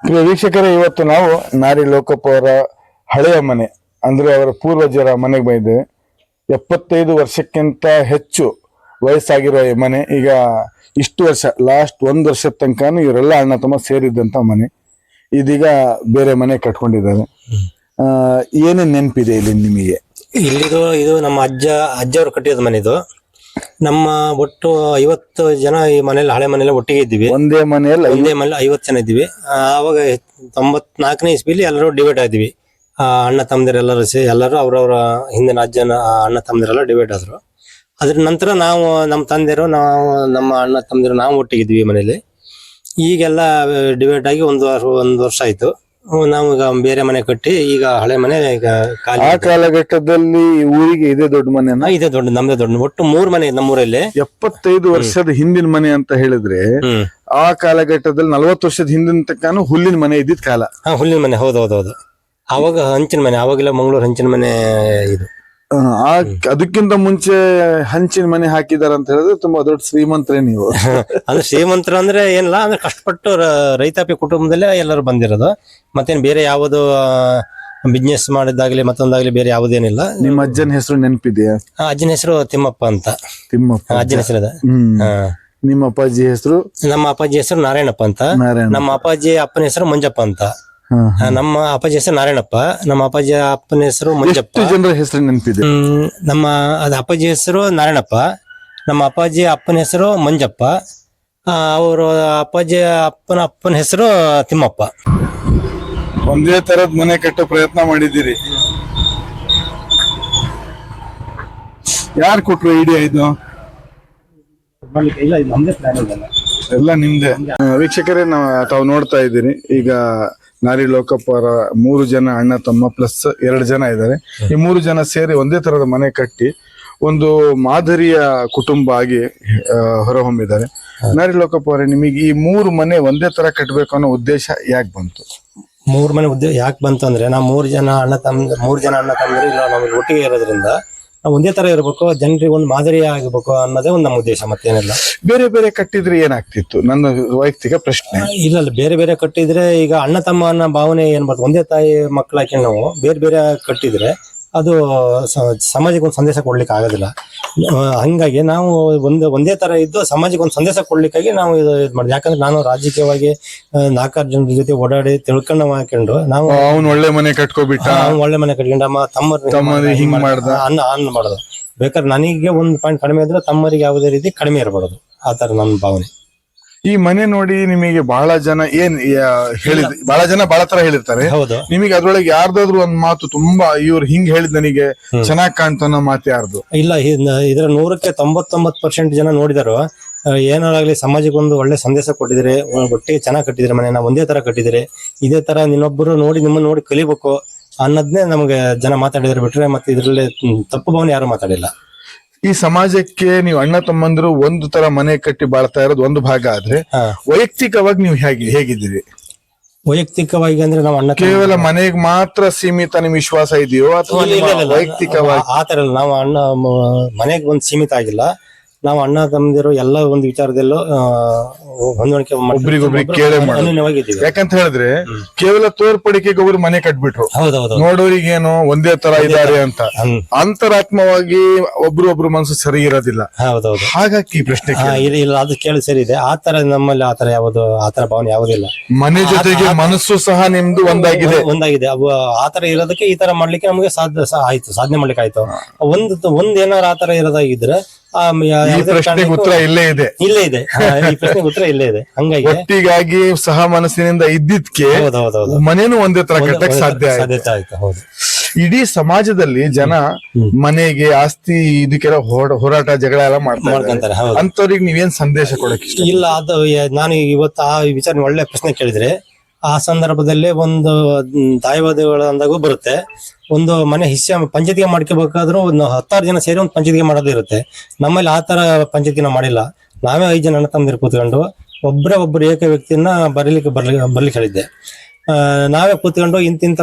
ಪ್ರಿಯ ವೀಕ್ಷಕರೇ, ಇವತ್ತು ನಾವು ನಾರಿ ಲೋಕಪ್ಪ ಅವರ ಹಳೆಯ ಮನೆ ಅಂದ್ರೆ ಅವರ ಪೂರ್ವಜರ ಮನೆಗೆ ಬಂದಿದ್ದೇವೆ. 75 ವರ್ಷಕ್ಕಿಂತ ಹೆಚ್ಚು ವಯಸ್ಸಾಗಿರೋ ಈ ಮನೆ ಈಗ ಇಷ್ಟು ವರ್ಷ ಲಾಸ್ಟ್ 1 ವರ್ಷದ ತನಕನೂ ಇವರೆಲ್ಲ ಅಣ್ಣ ತಮ್ಮ ಸೇರಿದ್ದಂತ ಮನೆ. ಇದೀಗ ಬೇರೆ ಮನೆ ಕಟ್ಕೊಂಡಿದ್ದಾರೆ. ಏನೇನ್ ನೆನಪಿದೆ ಇಲ್ಲಿ ನಿಮಗೆ? ಇದು ನಮ್ಮ ಅಜ್ಜವ್ರು ಕಟ್ಟಿದ ಮನೆ. ಇದು ನಮ್ಮ ಒಟ್ಟು 50 ಜನ ಈ ಮನೇಲಿ, ಹಳೆ ಮನೆಯಲ್ಲಿ ಒಟ್ಟಿಗೆ ಇದ್ದೀವಿ. ಒಂದೇ ಮನೆಯಲ್ಲಿ 50 ಜನ ಇದ್ದೀವಿ. ಆವಾಗ 94ನೇ ಇಸ್ವಿಲಿ ಎಲ್ಲರೂ ಡಿವೈಡ್ ಆಗಿದ್ವಿ. ಅಣ್ಣ ತಮ್ಮದಿರೆಲ್ಲರೂ ಎಲ್ಲರೂ ಅವ್ರವ್ರ ಹಿಂದಿನ ಅಣ್ಣ ತಮ್ಮದಿರೆಲ್ಲ ಡಿವೈಡ್ ಆದ್ರು. ಅದ್ರ ನಂತರ ನಾವು ನಮ್ಮ ತಂದೆರು, ನಾವು ನಮ್ಮ ಅಣ್ಣ ತಮ್ಮದಿರು ನಾವು ಒಟ್ಟಿಗಿದ್ವಿ ಮನೇಲಿ. ಈಗೆಲ್ಲ ಡಿವೈಡ್ ಆಗಿ ಒಂದು ವರ್ಷ ಆಯ್ತು. ನಾವು ಈಗ ಬೇರೆ ಮನೆ ಕಟ್ಟಿ ಈಗ ಹಳೆ ಮನೆ ಈಗ ಆ ಕಾಲಘಟ್ಟದಲ್ಲಿ ಊರಿಗೆ ಇದೇ ದೊಡ್ಡ ಮನೆ, ಇದೇ ದೊಡ್ಡ, ನಮ್ದೇ ದೊಡ್ಡ. ಒಟ್ಟು 3 ಮನೆ ನಮ್ಮೂರಲ್ಲಿ. 75 ವರ್ಷದ ಹಿಂದಿನ ಮನೆ ಅಂತ ಹೇಳಿದ್ರೆ ಆ ಕಾಲಘಟ್ಟದಲ್ಲಿ 40 ವರ್ಷದ ಹಿಂದಿನ ತನಕ ಹುಲ್ಲಿನ ಮನೆ ಇದ್ದಿದ್ ಕಾಲ. ಹುಲ್ಲಿನ ಮನೆ, ಹೌದೌದೌದು. ಅವಾಗ ಹಂಚಿನ ಮನೆ, ಅವಾಗೆಲ್ಲ ಮಂಗಳೂರು ಹಂಚಿನ ಮನೆ ಇದು. ಅದಕ್ಕಿಂತ ಮುಂಚೆ ಹಂಚಿನ ಮನೆ ಹಾಕಿದಾರ ಅಂತ ಹೇಳಿದ್ರೆ ತುಂಬಾ ದೊಡ್ಡ ಶ್ರೀಮಂತರೇ ನೀವು. ಅಂದ್ರೆ ಶ್ರೀಮಂತರ ಅಂದ್ರೆ ಏನಿಲ್ಲ, ಅಂದ್ರೆ ಕಷ್ಟಪಟ್ಟು ರೈತಾಪಿ ಕುಟುಂಬದಲ್ಲೇ ಎಲ್ಲರೂ ಬಂದಿರೋದು. ಮತ್ತೇನ್ ಬೇರೆ ಯಾವುದು ಬಿಸ್ನೆಸ್ ಮಾಡಿದಾಗ್ಲಿ ಮತ್ತೊಂದಾಗ್ಲಿ ಬೇರೆ ಯಾವುದೇನಿಲ್ಲ. ನಿಮ್ಮ ಅಜ್ಜನ ಹೆಸರು ನೆನಪಿದೆಯಾ? ಅಜ್ಜನ ಹೆಸರು ತಿಮ್ಮಪ್ಪ ಅಂತ. ತಿಮ್ಮಪ್ಪ ಅಜ್ಜನ ಹೆಸರು ಅದ. ನಿಮ್ಮ ಅಪ್ಪಾಜಿ ಹೆಸರು? ನಮ್ಮ ಅಪ್ಪಾಜಿ ಹೆಸರು ನಾರಾಯಣಪ್ಪ ಅಂತ. ನಮ್ಮ ಅಪ್ಪಾಜಿ ಅಪ್ಪನ ಹೆಸರು ಮಂಜಪ್ಪ ಅಂತ. ನಮ್ಮ ಅಪ್ಪಾಜಿ ಹೆಸರು ನಾರಾಯಣಪ್ಪ, ನಮ್ಮ ಅಪ್ಪಾಜಿ ಅಪ್ಪನ ಹೆಸರು ಮಂಜಪ್ಪ. ಜನರ ಹೆಸರು ನೆನಪಿದೆ? ನಮ್ಮ ಅಪ್ಪಾಜಿ ಹೆಸರು ನಾರಾಯಣಪ್ಪ, ನಮ್ಮ ಅಪ್ಪಾಜಿ ಅಪ್ಪನ ಹೆಸರು ಮಂಜಪ್ಪ, ಅವರು ಅಪ್ಪಾಜಿ ಅಪ್ಪನ ಹೆಸರು ತಿಮ್ಮಪ್ಪ. ಒಂದೇ ತರದ್ ಮನೆ ಕಟ್ಟೋ ಪ್ರಯತ್ನ ಮಾಡಿದ್ದೀರಿ. ಯಾರು ಕೊಟ್ರು ಐಡಿಯಾ ಇದು? ಎಲ್ಲ ನಿಮ್ದೆ. ವೀಕ್ಷಕರೇ, ತಾವು ನೋಡ್ತಾ ಇದ್ದೀರಿ ಈಗ ನಾರಿ ಲೋಕಪ್ಪ ಅವರ 3 ಜನ ಅಣ್ಣ ತಮ್ಮ ಪ್ಲಸ್ 2 ಜನ ಇದ್ದಾರೆ. ಈ 3 ಜನ ಸೇರಿ ಒಂದೇ ತರದ ಮನೆ ಕಟ್ಟಿ ಒಂದು ಮಾದರಿಯ ಕುಟುಂಬ ಆಗಿ ಹೊರಹೊಮ್ಮಿದ್ದಾರೆ. ನಾರಿ ಲೋಕಪ್ಪ ಅವರೇ, ನಿಮಗೆ ಈ 3 ಮನೆ ಒಂದೇ ತರ ಕಟ್ಟಬೇಕು ಅನ್ನೋ ಉದ್ದೇಶ ಯಾಕೆ ಬಂತು? 3 ಮನೆ ಉದ್ದೇಶ ಯಾಕೆ ಬಂತು ಅಂದ್ರೆ, ನಾವು 3 ಜನ ಅಣ್ಣ ತಮ್ಮಂದಿರು ಇಲ್ಲ, ನಾವು ಒಟ್ಟಿಗೆ ಇರೋದ್ರಿಂದ ನಾವು ಒಂದೇ ತರ ಇರ್ಬೇಕು, ಜನರಿಗೆ ಒಂದು ಮಾದರಿ ಆಗಬೇಕು ಅನ್ನೋದೇ ಒಂದು ನಮ್ಮ ಉದ್ದೇಶ, ಮತ್ತೇನಿಲ್ಲ. ಬೇರೆ ಬೇರೆ ಕಟ್ಟಿದ್ರೆ ಏನಾಗ್ತಿತ್ತು? ನನ್ನ ವೈಯಕ್ತಿಕ ಪ್ರಶ್ನೆ. ಇಲ್ಲ, ಬೇರೆ ಬೇರೆ ಕಟ್ಟಿದ್ರೆ ಈಗ ಅಣ್ಣ ತಮ್ಮ ಅನ್ನೋ ಭಾವನೆ ಏನ್ ಬರ್ತದೆ. ಒಂದೇ ತಾಯಿ ಮಕ್ಕಳಾಕಿ ನಾವು ಬೇರೆ ಬೇರೆ ಕಟ್ಟಿದ್ರೆ ಅದು ಸಮಾಜಕ್ಕೆ ಒಂದು ಸಂದೇಶ ಕೊಡ್ಲಿಕ್ಕೆ ಆಗೋದಿಲ್ಲ. ಹಂಗಾಗಿ ನಾವು ಒಂದೇ ತರ ಇದ್ದು ಸಮಾಜಕ್ಕೆ ಒಂದು ಸಂದೇಶ ಕೊಡ್ಲಿಕ್ಕಾಗಿ ನಾವು ಇದು ಮಾಡಿದ್ವಿ. ಯಾಕಂದ್ರೆ ನಾನು ರಾಜಕೀಯವಾಗಿ 4 ಜನರ ಜೊತೆ ಓಡಾಡಿ ತಿಳ್ಕೊಂಡು ಹಾಕೊಂಡು ನಾವು ಒಳ್ಳೆ ಮನೆ ಕಟ್ಕೊಬಿಟ್ಟ, ಒಳ್ಳೆ ಮನೆ ಕಟ್ಕೊಂಡ ತಮ್ಮರಿಗೆ ಹಿಂಗ್ ಅನ್ನ ಮಾಡೋದು. ಬೇಕಾದ್ರೆ ನನಗೆ 1 ಪಾಯಿಂಟ್ ಕಡಿಮೆ ಇದ್ರೆ ತಮ್ಮರಿಗೆ ಯಾವುದೇ ರೀತಿ ಕಡಿಮೆ ಇರಬಾರದು, ಆ ತರ ನನ್ನ ಭಾವನೆ. ಈ ಮನೆ ನೋಡಿ ನಿಮಗೆ ಬಹಳ ಜನ ಬಹಳ ಜನ ಬಹಳ ತರ ಹೇಳಿರ್ತಾರೆ. ಹೌದು. ನಿಮಗೆ ಅದ್ರೊಳಗೆ ಯಾರ್ದಾದ್ರು ಒಂದ್ ಮಾತು ತುಂಬಾ ಇವ್ರು ಹಿಂಗ್ ಹೇಳಿದ್ ನನಗೆ ಚೆನ್ನಾಗ್ ಕಾಣ್ತಾನೋ ಮಾತು ಯಾರ್ದು? ಇಲ್ಲ, ಇದ್ರ 100ಕ್ಕೆ 99% ಜನ ನೋಡಿದಾರು. ಏನಾಗ್ಲಿ ಸಮಾಜಕ್ಕೆ ಒಂದು ಒಳ್ಳೆ ಸಂದೇಶ ಕೊಟ್ಟಿದ್ರೆ, ಒಟ್ಟಿಗೆ ಚೆನ್ನಾಗಿ ಕಟ್ಟಿದ್ರೆ ಮನೆ, ನಾವು ಒಂದೇ ತರ ಕಟ್ಟಿದ್ರೆ, ಇದೇ ತರ ಇನ್ನೊಬ್ಬರು ನೋಡಿ ನಿಮ್ಮನ್ನ ನೋಡಿ ಕಲಿಬೇಕು ಅನ್ನೋದ್ನೇ ನಮ್ಗೆ ಜನ ಮಾತಾಡಿದ್ರೆ ಬಿಟ್ರೆ ಮತ್ತೆ ಇದ್ರಲ್ಲಿ ತಪ್ಪು ಭಾವನೆ ಯಾರು ಮಾತಾಡಿಲ್ಲ. ಈ ಸಮಾಜಕ್ಕೆ ನೀವು ಅಣ್ಣ ತಮ್ಮಂದ್ರು ಒಂದು ತರ ಮನೆ ಕಟ್ಟಿ ಬಾಳ್ತಾ ಇರೋದು ಒಂದು ಭಾಗ ಆದ್ರೆ, ವೈಯಕ್ತಿಕವಾಗಿ ನೀವು ಹೇಗಿದ್ದೀರಿ? ವೈಯಕ್ತಿಕವಾಗಿ ಅಂದ್ರೆ ನಾವು ಅಣ್ಣ ಕೇವಲ ಮನೆಗೆ ಮಾತ್ರ ಸೀಮಿತ ನಿಮ್ ವಿಶ್ವಾಸ ಇದೆಯೋ ಅಥವಾ ವೈಯಕ್ತಿಕವಾಗಿ? ಆತರ ಇಲ್ಲ, ನಾವು ಅಣ್ಣ ಮನೆಗೆ ಒಂದು ಸೀಮಿತ ಆಗಿಲ್ಲ. ನಾವು ಅಣ್ಣ ತಮ್ಮದಿರು ಎಲ್ಲ ಒಂದು ವಿಚಾರದಲ್ಲೂ ಹೊಂದಾಣಿಕೆ ಒಬ್ರಿಗೊಬ್ರಿಗೆ ಕೇಳೇ ಮಾಡೋದು. ಯಾಕಂತ ಹೇಳಿದ್ರೆ ಕೇವಲ ತೋರ್ಪಡಿಕೆಗೆ ಒಬ್ರು ಮನೆ ಕಟ್ಬಿಟ್ರು, ನೋಡೋರಿಗೇನು ಒಂದೇ ತರ ಇದ್ದಾರೆ ಅಂತ ಅಂತರಾತ್ಮವಾಗಿ ಒಬ್ರು ಮನಸ್ಸು ಸರಿ ಇರೋದಿಲ್ಲ. ಹೌದೌದು. ಹಾಗಾಗಿ ಪ್ರಶ್ನೆ ಇಲ್ಲ, ಅದು ಕೇಳಿ ಸರಿ ಇದೆ. ಆತರ ನಮ್ಮಲ್ಲಿ ಆತರ ಆತರ ಭಾವನೆ ಯಾವುದಿಲ್ಲ. ಮನೆ ಜೊತೆಗೆ ಮನಸ್ಸು ಸಹ ನಿಮ್ದು ಒಂದಾಗಿದೆ. ಆತರ ಇರೋದಕ್ಕೆ ಈ ತರ ಮಾಡ್ಲಿಕ್ಕೆ ನಮಗೆ ಸಾಧನೆ ಮಾಡ್ಲಿಕ್ಕೆ ಆಯ್ತು. ಒಂದ್ ಏನಾರು ಆತರ ಇರೋದಾಗಿದ್ರೆ ಈ ಪ್ರಶ್ನೆಗೆ ಉತ್ತರ ಇಲ್ಲೇ ಇದೆ. ಈ ಪ್ರಶ್ನೆಗೆ ಉತ್ತರ ಇಲ್ಲೇ ಇದೆ. ಹಂಗಾಗಿ ಒಟ್ಟಿಗಾಗಿ ಸಹ ಮನಸ್ಸಿನಿಂದ ಇದ್ದಿದ್ಕೆ ಮನೇನು ಒಂದೇ ತರ ಕಟ್ಟಕ್ ಸಾಧ್ಯ ಆಯ್ತು. ಇಡೀ ಸಮಾಜದಲ್ಲಿ ಜನ ಮನೆಗೆ ಆಸ್ತಿ ಇದಕ್ಕೆಲ್ಲ ಹೋರಾಟ ಜಗಳ ಎಲ್ಲ ಮಾಡ್ತಾರೆ. ಅಂತವ್ರಿಗೆ ನೀವೇನ್ ಸಂದೇಶ ಕೊಡಕ್ ಇಷ್ಟ? ಇಲ್ಲ, ಅದು ನಾನು ಇವತ್ತು ಆ ವಿಚಾರ ಒಳ್ಳೆ ಪ್ರಶ್ನೆ ಕೇಳಿದ್ರೆ, ಆ ಸಂದರ್ಭದಲ್ಲಿ ಒಂದು ದಾಯವಾದಿಗಳು ಅಂದಾಗೂ ಬರುತ್ತೆ. ಒಂದು ಮನೆ ಹಿಸ್ಸ ಪಂಚಾಯತಿಗೆ ಮಾಡ್ಕೋಬೇಕಾದ್ರೂ ಒಂದು 10 ಜನ ಸೇರಿ ಒಂದು ಪಂಚಾಯತಿಗೆ ಮಾಡೋದು ಇರುತ್ತೆ. ನಮ್ಮಲ್ಲಿ ಆ ತರ ಪಂಚಾಯತಿನ ಮಾಡಿಲ್ಲ. ನಾವೇ 5 ಜನ ಅಣ್ಣ ತಮ್ಮಂದಿರು ಕೂತ್ಕೊಂಡು ಒಬ್ಬರು ಏಕ ವ್ಯಕ್ತಿಯನ್ನ ಬರ್ಲಿಕ್ಕೆ ಹೇಳಿದ್ದೆ. ನಾವೇ ಕೂತ್ಕೊಂಡು ಇಂತಿಂತ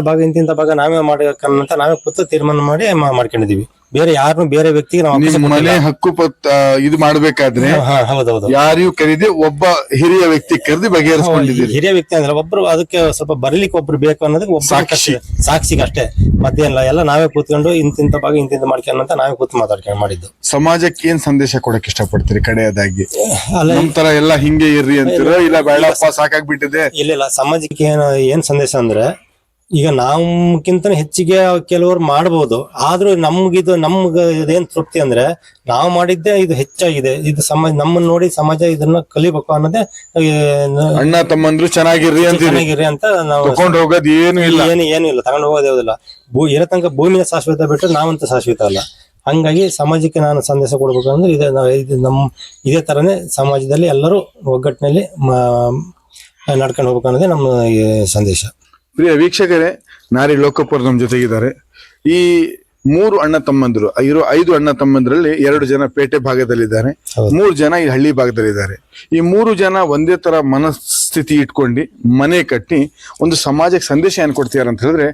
ಭಾಗ ನಾವೇ ಮಾಡ್ಬೇಕಂತ ನಾವೇ ಕೂತು ತೀರ್ಮಾನ ಮಾಡಿ ಮಾಡ್ಕೊಂಡಿದೀವಿ. ಬೇರೆ ಯಾರನ್ನು ಬೇರೆ ವ್ಯಕ್ತಿಗೆ ನಾವು ಅವಕಾಶ ನಿಮ್ ಕೊಟ್ಟಿಲ್ಲ. ಮನೆ ಹಕ್ಕು ಇದು ಮಾಡ್ಬೇಕಾದ್ರೆ ಹಾ, ಹೌದೌದು. ಯಾರಿಗೂ ಕರೀದೆ ಒಬ್ಬ ಹಿರಿಯ ವ್ಯಕ್ತಿ ಕರೆದು ಬಗೆಹರಿಸ್ಕೊಂಡಿದ್ದೀರಿ. ಹಿರಿಯ ವ್ಯಕ್ತಿ ಅಂದ್ರೆ ಒಬ್ರು ಅದಕ್ಕೆ ಸ್ವಲ್ಪ ಬರ್ಲಿಕ್ಕೆ ಒಬ್ರು ಬೇಕು ಅನ್ನೋದಕ್ಕೆ ಒಬ್ಬ ಸಾಕ್ಷಿಗೆ ಅಷ್ಟೇ, ಮತ್ತೇನಿಲ್ಲ. ಎಲ್ಲ ನಾವೇ ಕೂತ್ಕೊಂಡು ಇಂತಿಂತ ಭಾಗ ಇಂತಿಂತ ಮಾಡ್ಕೊಂಡು ಅಂತ ನಾವೇ ಕೂತ್ ಮಾತಾಡ್ಕೊಂಡು ಮಾಡಿದ್ದು. ಸಮಾಜಕ್ಕೆ ಏನ್ ಸಂದೇಶ ಕೊಡಕ್ ಇಷ್ಟಪಡ್ತೀರಿ ಕಡೆಯದಾಗಿ? ಅಲ್ಲ, ನಮ್ ತರ ಎಲ್ಲ ಹಿಂಗೆ ಇರ್ರಿ ಅಂತೀರೋ ಇಲ್ಲ ಬೇಡಪ್ಪ ಸಾಕಾಗ್ಬಿಟ್ಟಿದೆ? ಇಲ್ಲ, ಸಮಾಜಕ್ಕೆ ಏನ್ ಸಂದೇಶ ಅಂದ್ರೆ, ಈಗ ನಮ್ಗಿಂತ ಹೆಚ್ಚಿಗೆ ಕೆಲವರು ಮಾಡಬಹುದು, ಆದ್ರೂ ನಮ್ಗೆ ಇದೇನ್ ತೃಪ್ತಿ ಅಂದ್ರೆ ನಾವು ಮಾಡಿದ್ದೆ ಇದು ಹೆಚ್ಚಾಗಿದೆ. ಇದು ಸಮಾಜ ನಮ್ಮನ್ನ ನೋಡಿ ಸಮಾಜ ಇದನ್ನ ಕಲಿಬೇಕು ಅನ್ನೋದೇ ಅಣ್ಣ ತಮ್ಮಂದ್ರು ಚೆನ್ನಾಗಿರ್ರಿ ಚೆನ್ನಾಗಿರಿ ಅಂತ ನಾವು ತಗೊಂಡ್ ಹೋಗೋದ್ ಏನು ಇಲ್ಲ. ಏನು ಇಲ್ಲ, ತಗೊಂಡು ಹೋಗೋದೇ ಯಾವುದಿಲ್ಲ. ಇರೋ ತನಕ ಭೂಮಿನ ಶಾಶ್ವತ ಬಿಟ್ಟರೆ ನಾವಂತ ಶಾಶ್ವತ ಅಲ್ಲ. ಹಂಗಾಗಿ ಸಮಾಜಕ್ಕೆ ನಾನು ಸಂದೇಶ ಕೊಡ್ಬೇಕು ಅಂದ್ರೆ ಇದೇ ತರನೇ ಸಮಾಜದಲ್ಲಿ ಎಲ್ಲರೂ ಒಗ್ಗಟ್ಟಿನಲ್ಲಿ ನಡ್ಕೊಂಡು ಹೋಗ್ಬೇಕು ಅನ್ನೋದೇ ನಮ್ಮ ಈ ಸಂದೇಶ. ಪ್ರಿಯ ವೀಕ್ಷಕರೇ, ನಾರಿ ಲೋಕಪುರ ನಮ್ಮ ಜೊತೆಗಿದ್ದಾರೆ. ಈ 3 ಅಣ್ಣ ತಮ್ಮಂದ್ರು ಇರೋ 5 ಅಣ್ಣ ತಮ್ಮಂದ್ರಲ್ಲಿ 2 ಜನ ಪೇಟೆ ಭಾಗದಲ್ಲಿದ್ದಾರೆ, 3 ಜನ ಈ ಹಳ್ಳಿ ಭಾಗದಲ್ಲಿದ್ದಾರೆ. ಈ 3 ಜನ ಒಂದೇ ತರ ಮನಸ್ಥಿತಿ ಇಟ್ಕೊಂಡು ಮನೆ ಕಟ್ಟಿ ಒಂದು ಸಮಾಜಕ್ಕೆ ಸಂದೇಶ ಏನ್ ಕೊಡ್ತೀರ ಅಂತ ಹೇಳಿದ್ರೆ,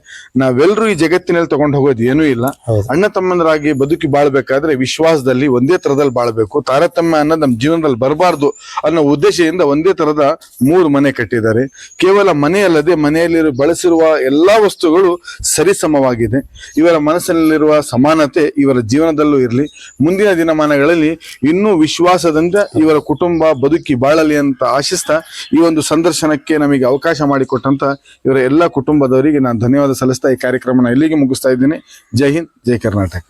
ನಾವೆಲ್ಲರೂ ಈ ಜಗತ್ತಿನಲ್ಲಿ ತಗೊಂಡು ಹೋಗೋದು ಏನೂ ಇಲ್ಲ. ಅಣ್ಣ ತಮ್ಮಂದ್ರಾಗಿ ಬದುಕಿ ಬಾಳ್ಬೇಕಾದ್ರೆ ವಿಶ್ವಾಸದಲ್ಲಿ ಒಂದೇ ತರದಲ್ಲಿ ಬಾಳ್ಬೇಕು, ತಾರತಮ್ಯ ಅನ್ನೋದು ನಮ್ಮ ಜೀವನದಲ್ಲಿ ಬರಬಾರ್ದು ಅನ್ನೋ ಉದ್ದೇಶದಿಂದ ಒಂದೇ ತರದ 3 ಮನೆ ಕಟ್ಟಿದ್ದಾರೆ. ಕೇವಲ ಮನೆ ಅಲ್ಲದೆ ಮನೆಯಲ್ಲಿ ಬಳಸಿರುವ ಎಲ್ಲಾ ವಸ್ತುಗಳು ಸರಿಸಮವಾಗಿದೆ. ಇವರ ಮನಸ್ಸಿನಲ್ಲಿರುವ ಸಮಾನತೆ ಇವರ ಜೀವನದಲ್ಲೂ ಇರಲಿ. ಮುಂದಿನ ದಿನಮಾನಗಳಲ್ಲಿ ಇನ್ನೂ ವಿಶ್ವಾಸದಿಂದ ಇವರ ಕುಟುಂಬ ಬದುಕಿ ಬಾಳಲಿ ಅಂತ ಆಶಿಸ್ತಾ ಈ ಒಂದು ಸಂದರ್ಶನಕ್ಕೆ ನಮಗೆ ಅವಕಾಶ ಮಾಡಿಕೊಟ್ಟಂತ ಇವರ ಎಲ್ಲ ಕುಟುಂಬದವರಿಗೆ ನಾನು ಧನ್ಯವಾದ ಸಲ್ಲಿಸ್ತಾ ಈ ಕಾರ್ಯಕ್ರಮನ ಇಲ್ಲಿಗೆ ಮುಗಿಸ್ತಾ ಇದ್ದೀನಿ. ಜೈ ಹಿಂದ್, ಜೈ ಕರ್ನಾಟಕ.